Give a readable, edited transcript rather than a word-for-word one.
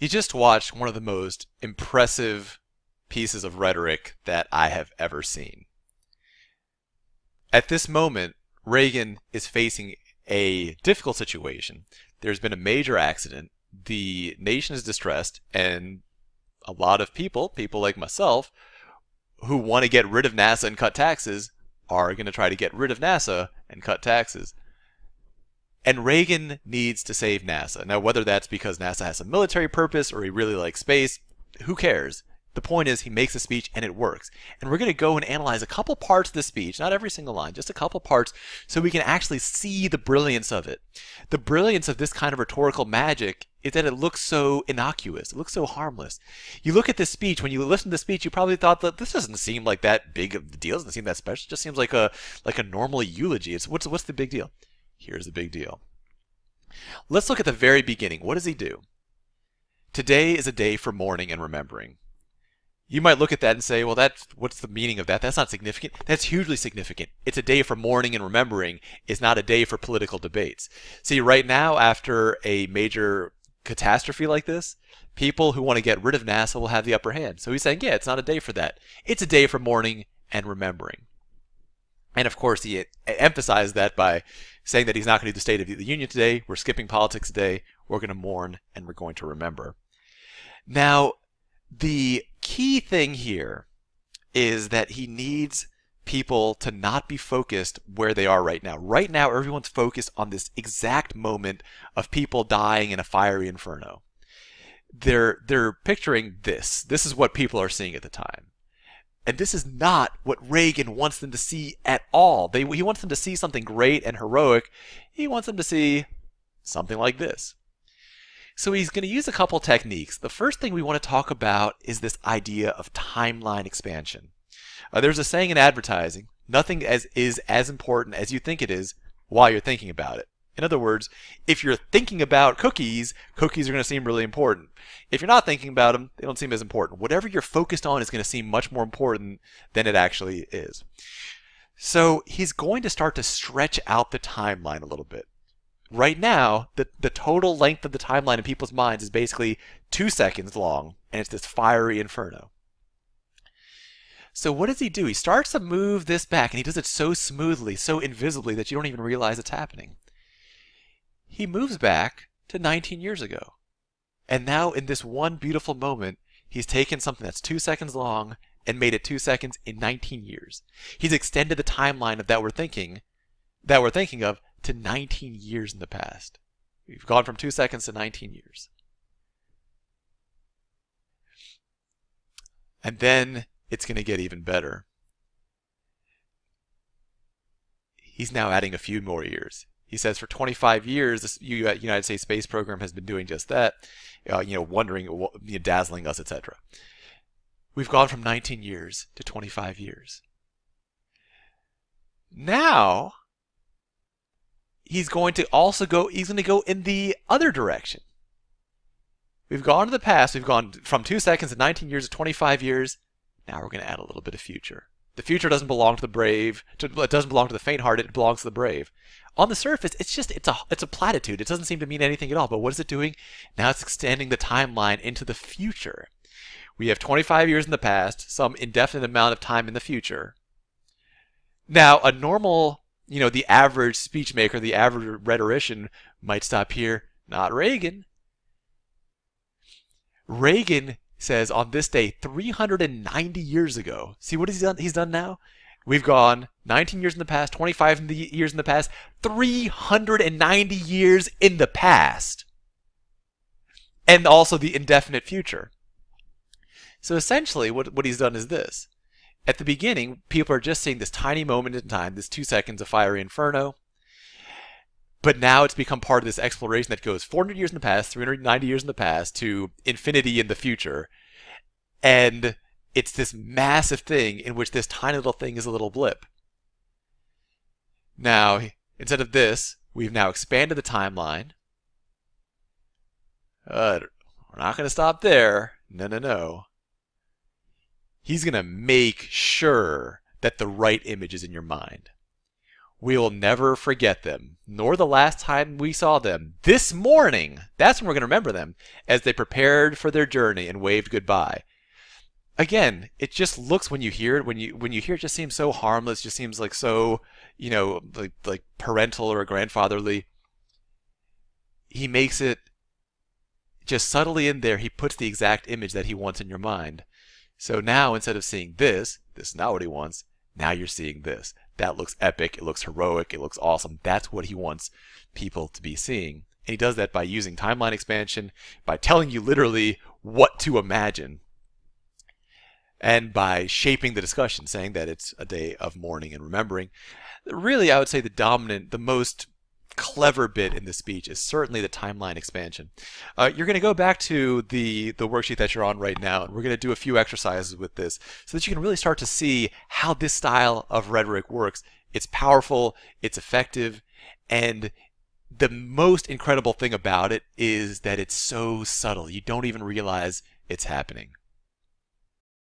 You just watched one of the most impressive pieces of rhetoric that I have ever seen. At this moment, Reagan is facing a difficult situation. There's been a major accident. The nation is distressed, and a lot of people like myself, who want to get rid of NASA and cut taxes, are going to try to get rid of NASA and cut taxes. And Reagan needs to save NASA. Now, whether that's because NASA has a military purpose or he really likes space, who cares? The point is he makes a speech and it works. And we're going to go and analyze a couple parts of the speech, not every single line, just a couple parts, so we can actually see the brilliance of it. The brilliance of this kind of rhetorical magic is that it looks so innocuous. It looks so harmless. You look at this speech, when you listen to the speech, you probably thought that this doesn't seem like that big of a deal. It doesn't seem that special. It just seems like a normal eulogy. What's the big deal? Here's the big deal. Let's look at the very beginning. What does he do? Today is a day for mourning and remembering. You might look at that and say, well, what's the meaning of that? That's not significant. That's hugely significant. It's a day for mourning and remembering. It's not a day for political debates. See, right now, after a major catastrophe like this, people who want to get rid of NASA will have the upper hand. So he's saying, yeah, it's not a day for that. It's a day for mourning and remembering. And of course, he emphasized that by saying that he's not going to do the State of the Union today. We're skipping politics today. We're going to mourn and we're going to remember. Now, the key thing here is that he needs people to not be focused where they are right now. Right now, everyone's focused on this exact moment of people dying in a fiery inferno. They're picturing this. This is what people are seeing at the time. And this is not what Reagan wants them to see at all. He wants them to see something great and heroic. He wants them to see something like this. So he's going to use a couple techniques. The first thing we want to talk about is this idea of timeline expansion. There's a saying in advertising, nothing is as important as you think it is while you're thinking about it. In other words, if you're thinking about cookies, cookies are going to seem really important. If you're not thinking about them, they don't seem as important. Whatever you're focused on is going to seem much more important than it actually is. So he's going to start to stretch out the timeline a little bit. Right now, the total length of the timeline in people's minds is basically 2 seconds long, and it's this fiery inferno. So what does he do? He starts to move this back, and he does it so smoothly, so invisibly that you don't even realize it's happening. He moves back to 19 years ago. And now in this one beautiful moment, he's taken something that's 2 seconds long and made it 2 seconds in 19 years. He's extended the timeline of that we're thinking of to 19 years in the past. We've gone from 2 seconds to 19 years. And then it's going to get even better. He's now adding a few more years. He says for 25 years, the United States space program has been doing just that, wondering, dazzling us, etc. We've gone from 19 years to 25 years. Now, he's going to go in the other direction. We've gone to the past. We've gone from 2 seconds to 19 years to 25 years. Now we're going to add a little bit of future. The future doesn't belong to the brave. It doesn't belong to the faint-hearted. It belongs to the brave. On the surface, it's a platitude. It doesn't seem to mean anything at all. But what is it doing? Now it's extending the timeline into the future. We have 25 years in the past, some indefinite amount of time in the future. Now, a normal, the average speech maker, the average rhetorician might stop here. Not Reagan. Reagan says on this day 390 years ago. See what he's done now? We've gone 19 years in the past, 25 years in the past, 390 years in the past. And also the indefinite future. So essentially what he's done is this. At the beginning, people are just seeing this tiny moment in time, this 2 seconds of fiery inferno. But now it's become part of this exploration that goes 400 years in the past, 390 years in the past, to infinity in the future. And it's this massive thing in which this tiny little thing is a little blip. Now, instead of this, we've now expanded the timeline. We're not going to stop there. No. He's going to make sure that the right image is in your mind. We will never forget them, nor the last time we saw them. This morning, that's when we're going to remember them, as they prepared for their journey and waved goodbye. Again, it just looks, when you hear it, when you hear it, just seems so harmless, just seems like so, like parental or grandfatherly. He makes it just subtly in there. He puts the exact image that he wants in your mind. So now, instead of seeing this is not what he wants. Now you're seeing this. That looks epic. It looks heroic. It looks awesome. That's what he wants people to be seeing. And he does that by using timeline expansion, by telling you literally what to imagine, and by shaping the discussion, saying that it's a day of mourning and remembering. Really, I would say the most clever bit in the speech is certainly the timeline expansion. You're going to go back to the worksheet that you're on right now, and we're going to do a few exercises with this so that you can really start to see how this style of rhetoric works. It's powerful, it's effective, and the most incredible thing about it is that it's so subtle. You don't even realize it's happening.